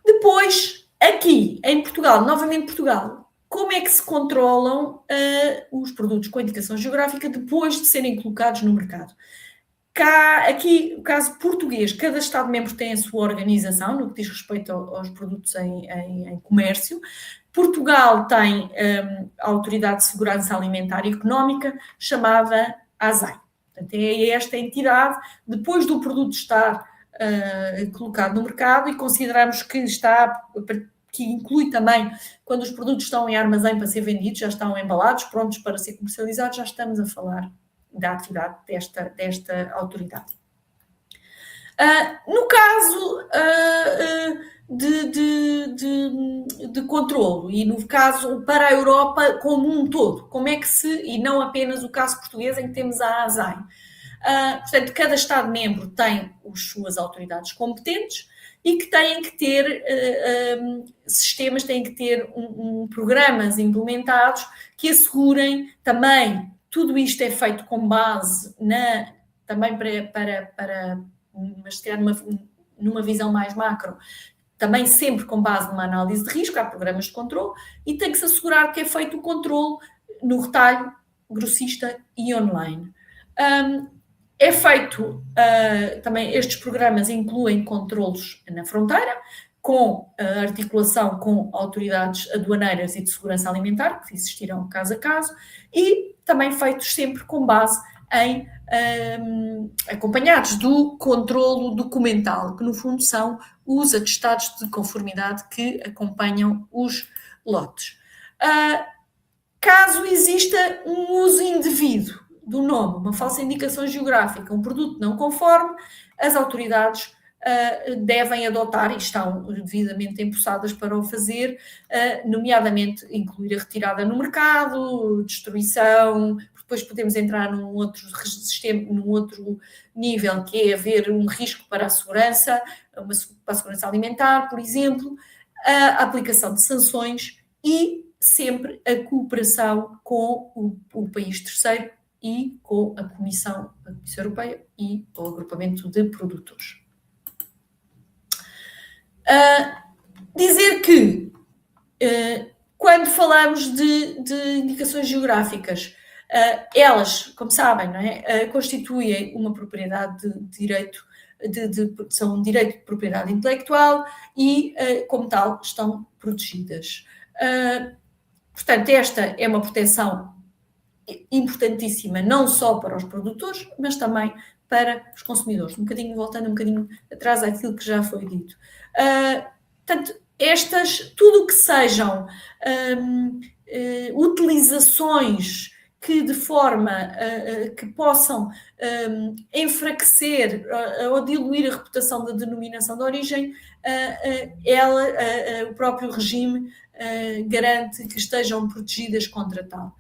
Depois, aqui, em Portugal, novamente Portugal, como é que se controlam os produtos com indicação geográfica depois de serem colocados no mercado? Aqui, o caso português, cada Estado-membro tem a sua organização no que diz respeito aos produtos em comércio. Portugal tem a Autoridade de Segurança Alimentar e Económica, chamada ASAI. Portanto, é esta entidade, depois do produto estar colocado no mercado, e consideramos que inclui também, quando os produtos estão em armazém para ser vendidos, já estão embalados, prontos para ser comercializados, já estamos a falar da atividade desta autoridade. No caso de controlo e no caso para a Europa como um todo, como é que e não apenas o caso português em que temos a ASAI. Portanto, cada Estado-membro tem as suas autoridades competentes e que têm que ter sistemas, têm que ter programas implementados que assegurem também. Tudo isto é feito com base também mas se calhar numa visão mais macro, também sempre com base numa análise de risco, há programas de controle, e tem que se assegurar que é feito o controle no retalho, grossista e online. É feito, também estes programas incluem controlos na fronteira, com a articulação com autoridades aduaneiras e de segurança alimentar, que existirão caso a caso, e também feitos sempre com base em acompanhados do controlo documental, que no fundo são os atestados de conformidade que acompanham os lotes. Caso exista um uso indevido do nome, uma falsa indicação geográfica, um produto não conforme, as autoridades devem adotar, e estão devidamente empossadas para o fazer, nomeadamente incluir a retirada no mercado, destruição. Depois podemos entrar num outro sistema, num outro nível, que é haver um risco para a segurança, para a segurança alimentar, por exemplo, a aplicação de sanções e sempre a cooperação com o país terceiro e com a Comissão Europeia e o agrupamento de produtores. Dizer que, quando falamos de indicações geográficas, elas, como sabem, não é? Constituem uma propriedade de direito, são um direito de propriedade intelectual e, como tal, estão protegidas. Portanto, esta é uma proteção importantíssima, não só para os produtores, mas também para os consumidores. Voltando um bocadinho atrás àquilo que já foi dito. Portanto, tudo o que sejam utilizações que de forma que possam enfraquecer ou diluir a reputação da denominação de origem, o próprio regime garante que estejam protegidas contra tal.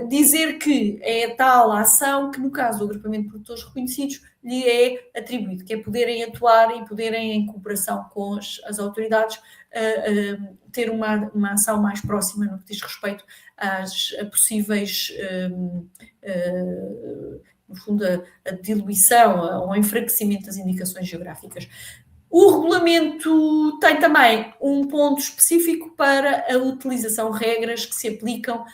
Dizer que é tal a ação que, no caso do agrupamento de produtores reconhecidos, lhe é atribuído, que é poderem atuar e poderem, em cooperação com as autoridades, ter uma ação mais próxima no que diz respeito a possíveis, no fundo, a diluição ou enfraquecimento das indicações geográficas. O regulamento tem também um ponto específico para a utilização, regras que se aplicam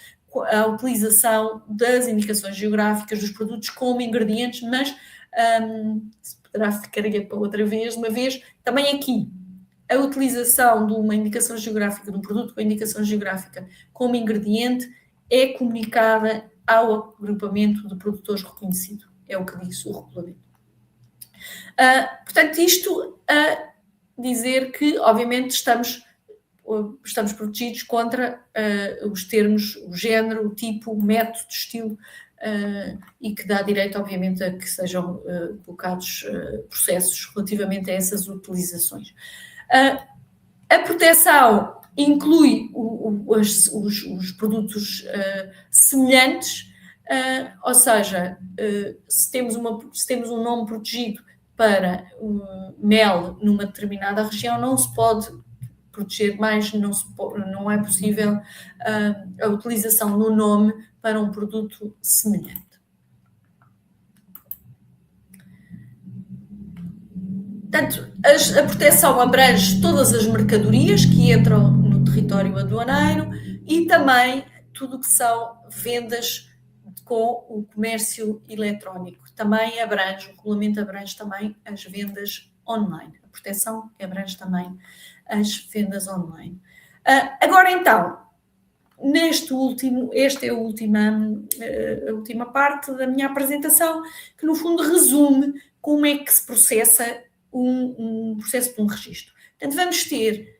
à utilização das indicações geográficas dos produtos como ingredientes, mas se poderá ficar para outra vez, também aqui, a utilização de uma indicação geográfica, de um produto com indicação geográfica como ingrediente, é comunicada ao agrupamento de produtores reconhecido. É o que diz o regulamento. Portanto, isto a dizer que, obviamente, estamos protegidos contra os termos, o género, o tipo, o método, estilo, e que dá direito, obviamente, a que sejam colocados processos relativamente a essas utilizações. A proteção inclui os produtos semelhantes, ou seja, se temos um nome protegido para mel numa determinada região, não se pode proteger mais, não é possível a utilização do nome para um produto semelhante. Portanto, a proteção abrange todas as mercadorias que entram no território aduaneiro e também tudo o que são vendas com o comércio eletrónico. Também o regulamento abrange também as vendas online. A proteção abrange também as vendas online. Agora, então, esta é a última parte da minha apresentação, que no fundo resume como é que se processa um processo de um registro. Portanto, vamos ter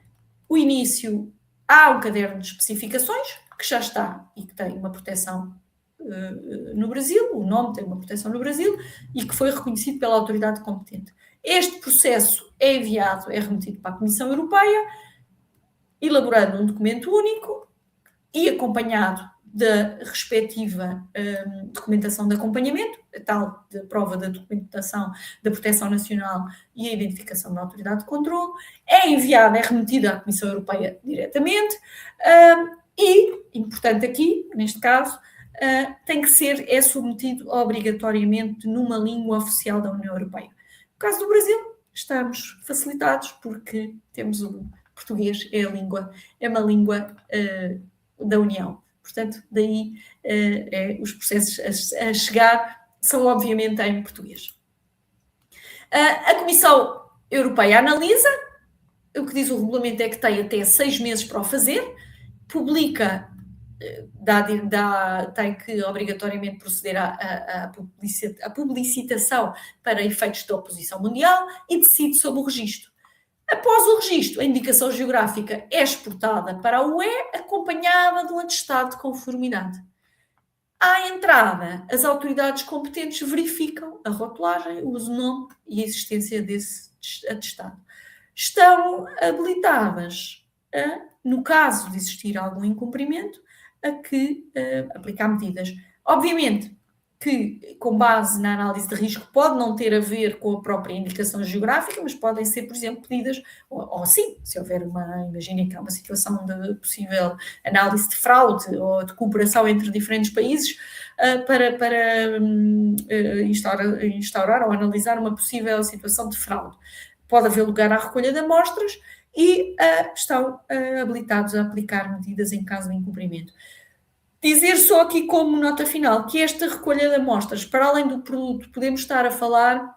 o início, há um caderno de especificações, que já está e que tem uma proteção no Brasil, o nome tem uma proteção no Brasil e que foi reconhecido pela autoridade competente. Este processo é enviado, é remetido para a Comissão Europeia, elaborando um documento único e acompanhado da respectiva documentação de acompanhamento, a tal de prova da documentação da proteção nacional e a identificação da autoridade de controle, é enviada, é remetida à Comissão Europeia diretamente e, importante aqui, neste caso, é submetido obrigatoriamente numa língua oficial da União Europeia. No caso do Brasil, estamos facilitados porque temos o português, é uma língua da União. Portanto, daí os processos a chegar são obviamente em português. A Comissão Europeia analisa, o que diz o regulamento é que tem até 6 meses para o fazer, publica, tem que obrigatoriamente proceder à publicitação para efeitos de oposição mundial e decide sobre o registro. Após o registro, a indicação geográfica é exportada para a UE, acompanhada de um atestado de conformidade. À entrada, as autoridades competentes verificam a rotulagem, o uso do nome e a existência desse atestado. Estão habilitadas, no caso de existir algum incumprimento, a aplicar medidas. Obviamente que, com base na análise de risco, pode não ter a ver com a própria indicação geográfica, mas podem ser, por exemplo, pedidas, ou sim, se houver imaginem que há uma situação de possível análise de fraude ou de cooperação entre diferentes países, para instaurar ou analisar uma possível situação de fraude. Pode haver lugar à recolha de amostras e estão habilitados a aplicar medidas em caso de incumprimento. Dizer só aqui como nota final que esta recolha de amostras, para além do produto, podemos estar a falar,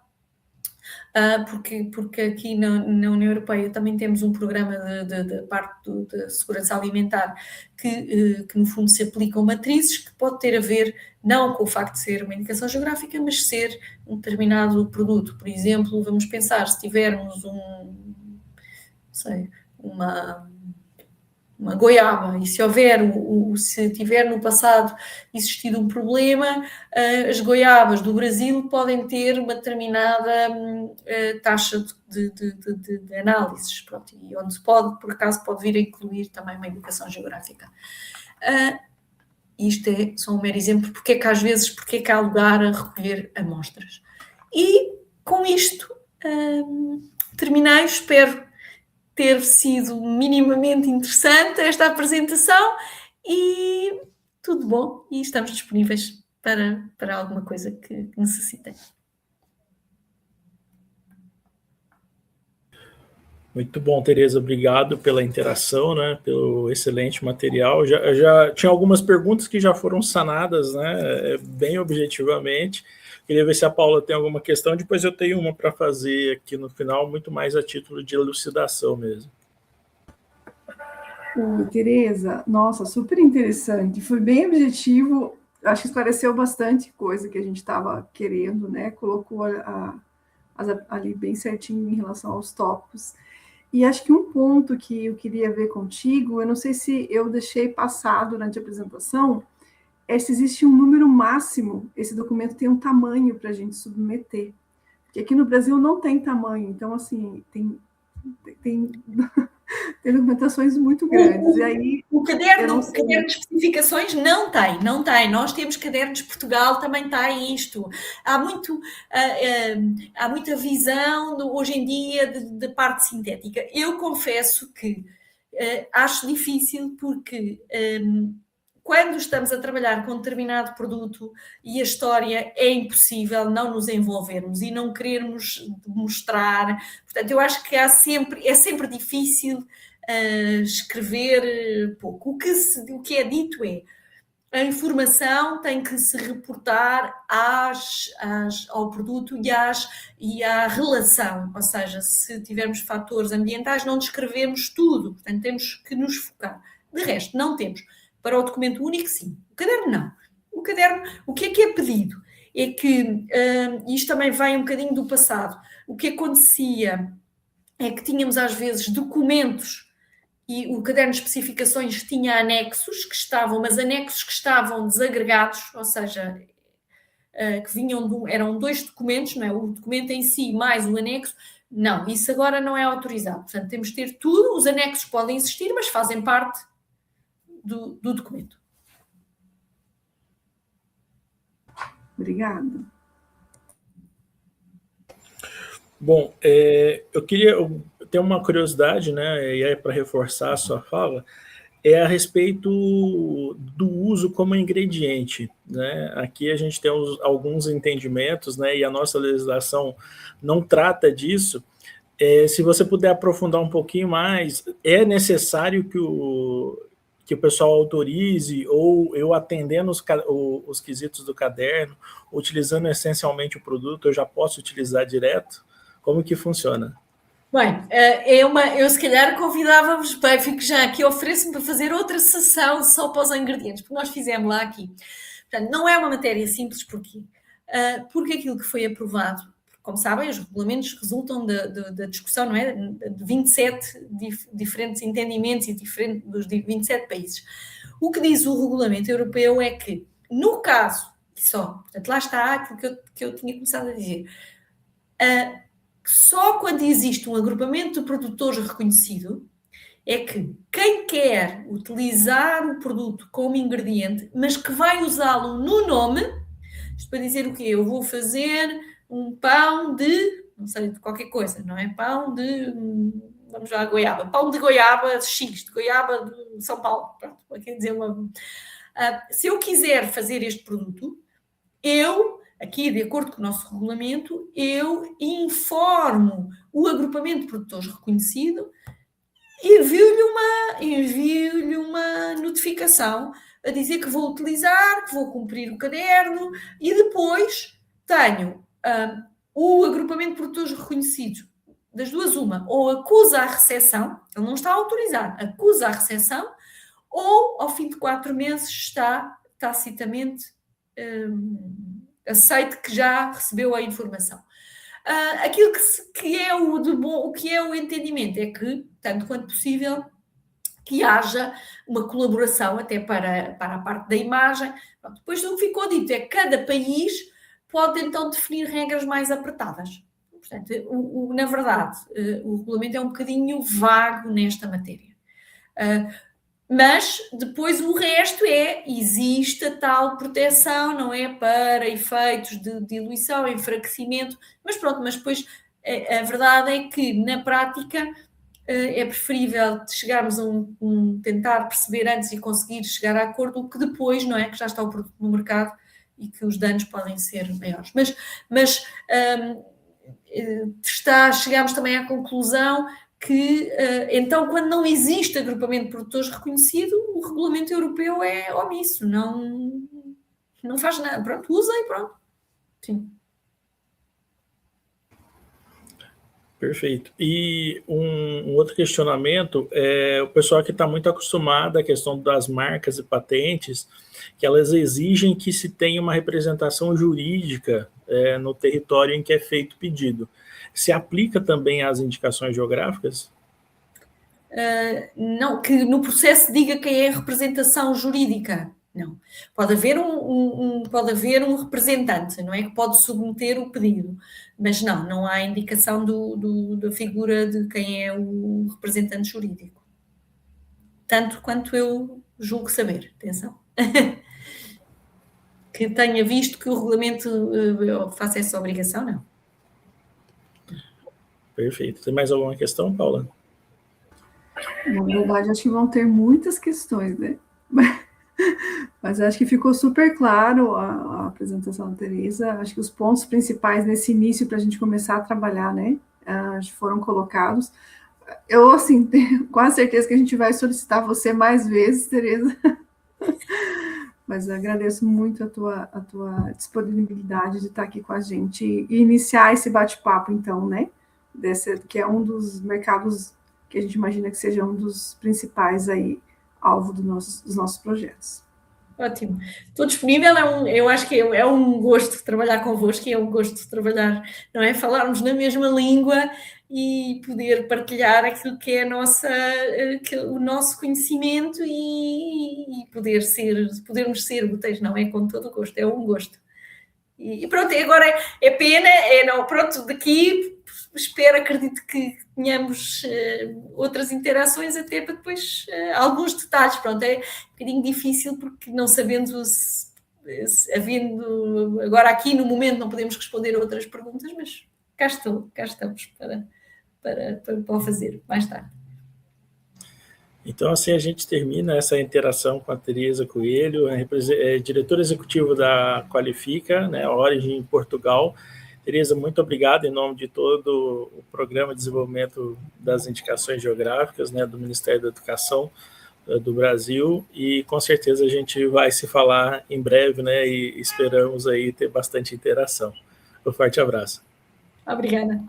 porque aqui na União Europeia também temos um programa de parte da segurança alimentar que no fundo se aplicam matrizes, que pode ter a ver não com o facto de ser uma indicação geográfica, mas ser um determinado produto. Por exemplo, vamos pensar, se tivermos uma goiaba, e se houver, se tiver no passado existido um problema, as goiabas do Brasil podem ter uma determinada taxa de análises, pronto, e onde se pode, por acaso, pode vir a incluir também uma indicação geográfica. Isto é só um mero exemplo, porque é que há lugar a recolher amostras. E com isto terminei, espero ter sido minimamente interessante esta apresentação e tudo bom, e estamos disponíveis para alguma coisa que necessitem. Muito bom, Tereza, obrigado pela interação, né, pelo excelente material. Já tinha algumas perguntas que já foram sanadas, né, bem objetivamente. Queria ver se a Paula tem alguma questão, depois eu tenho uma para fazer aqui no final, muito mais a título de elucidação mesmo. Tereza, nossa, super interessante, foi bem objetivo, acho que esclareceu bastante coisa que a gente estava querendo, né, colocou ali bem certinho em relação aos tópicos. E acho que um ponto que eu queria ver contigo, eu não sei se eu deixei passar durante a apresentação, é se existe um número máximo, esse documento tem um tamanho para a gente submeter. Porque aqui no Brasil não tem tamanho, então, assim, tem documentações muito grandes. E aí, o caderno de especificações não tem. Nós temos cadernos de Portugal, também tem isto. Há muita visão hoje em dia de parte sintética. Eu confesso que acho difícil porque quando estamos a trabalhar com um determinado produto e a história é impossível não nos envolvermos e não querermos mostrar. Portanto, eu acho que é sempre difícil escrever pouco. O que é dito é a informação tem que se reportar ao produto e à relação, ou seja, se tivermos fatores ambientais, não descrevemos tudo, portanto temos que nos focar. De resto, não temos. Para o documento único, sim. O caderno, não. O caderno, o que é pedido? É que, isto também vem um bocadinho do passado, o que acontecia é que tínhamos às vezes documentos e o caderno de especificações tinha anexos que estavam desagregados, ou seja, que vinham eram 2 documentos, não é? O documento em si mais o anexo. Não, isso agora não é autorizado. Portanto, temos de ter tudo, os anexos podem existir, mas fazem parte do documento. Obrigada. Bom, eu queria ter uma curiosidade, né, e aí para reforçar a sua fala, é a respeito do uso como ingrediente, né? Aqui a gente tem alguns entendimentos, né, e a nossa legislação não trata disso. Se você puder aprofundar um pouquinho mais, é necessário que o pessoal autorize, ou eu atendendo os quesitos do caderno, utilizando essencialmente o produto, eu já posso utilizar direto? Como que funciona? Bem, eu se calhar convidava-vos, fico já aqui, ofereço-me para fazer outra sessão só para os ingredientes, porque nós fizemos lá aqui. Portanto, não é uma matéria simples, porquê? Porque aquilo que foi aprovado, como sabem, os regulamentos resultam da discussão, não é? De 27 diferentes entendimentos e dos 27 países. O que diz o regulamento europeu é que, no caso, portanto, lá está aquilo que eu tinha começado a dizer, só quando existe um agrupamento de produtores reconhecido é que quem quer utilizar o produto como ingrediente, mas que vai usá-lo no nome, isto para dizer o quê? Eu vou fazer um pão de, não sei, de qualquer coisa, não é? Pão de, vamos lá, goiaba. Pão de goiaba X, de goiaba de São Paulo. Pronto, aqui dizer se eu quiser fazer este produto, aqui, de acordo com o nosso regulamento, eu informo o agrupamento de produtores reconhecido envio-lhe uma notificação a dizer que vou utilizar, que vou cumprir o caderno, e depois tenho o agrupamento de produtores reconhecidos, das duas uma, ou acusa a recepção, ele não está a autorizar, acusa a recepção, ou ao fim de 4 meses está tacitamente aceite que já recebeu a informação. Aquilo que é o que é o entendimento é que, tanto quanto possível, que haja uma colaboração até para a parte da imagem. Depois do que ficou dito é que cada país pode então definir regras mais apertadas. Portanto, na verdade, o regulamento é um bocadinho vago nesta matéria. Mas depois o resto existe a tal proteção, não é? Para efeitos de diluição, enfraquecimento, mas pronto, mas depois a verdade é que na prática é preferível chegarmos a tentar perceber antes e conseguir chegar a acordo do que depois, não é? Que já está o produto no mercado e que os danos podem ser maiores. Mas chegamos também à conclusão que, então, quando não existe agrupamento de produtores reconhecido, o regulamento europeu é omisso, não faz nada. Pronto, usa e pronto. Sim. Perfeito. E um outro questionamento é o pessoal que está muito acostumado à questão das marcas e patentes, que elas exigem que se tenha uma representação jurídica no território em que é feito o pedido. Se aplica também às indicações geográficas? Não, que no processo diga quem é a representação jurídica. Não. Pode haver pode haver um representante, não é? Que pode submeter o pedido. Mas não há indicação da figura de quem é o representante jurídico. Tanto quanto eu julgo saber. Atenção. Que tenha visto que o regulamento faça essa obrigação, não. Perfeito. Tem mais alguma questão, Paula? Na verdade, acho que vão ter muitas questões, né? Mas acho que ficou super claro a apresentação da Teresa. Acho que os pontos principais nesse início para a gente começar a trabalhar, né, foram colocados. Eu, assim, tenho quase certeza que a gente vai solicitar você mais vezes, Teresa. Mas agradeço muito a tua disponibilidade de estar aqui com a gente e iniciar esse bate-papo, então, né? Que é um dos mercados que a gente imagina que seja um dos principais aí, alvo dos nossos projetos. Ótimo. Estou disponível, eu acho que é um gosto trabalhar convosco, é um gosto de trabalhar, não é? Falarmos na mesma língua e poder partilhar aquilo que é o nosso conhecimento e podermos ser úteis, não é? Com todo o gosto, é um gosto. E pronto, agora é pena, pronto, daqui acredito que tenhamos outras interações até para depois alguns detalhes, pronto, é um bocadinho difícil porque não sabendo havendo, agora aqui no momento não podemos responder a outras perguntas, mas cá estamos para o fazer mais tarde. Então, assim, a gente termina essa interação com a Teresa Coelho, diretora executiva da Qualifica, né, Origem em Portugal. Teresa, muito obrigado em nome de todo o Programa de Desenvolvimento das Indicações Geográficas, né, do Ministério da Educação do Brasil, e com certeza a gente vai se falar em breve, né, e esperamos aí ter bastante interação. Um forte abraço. Obrigada.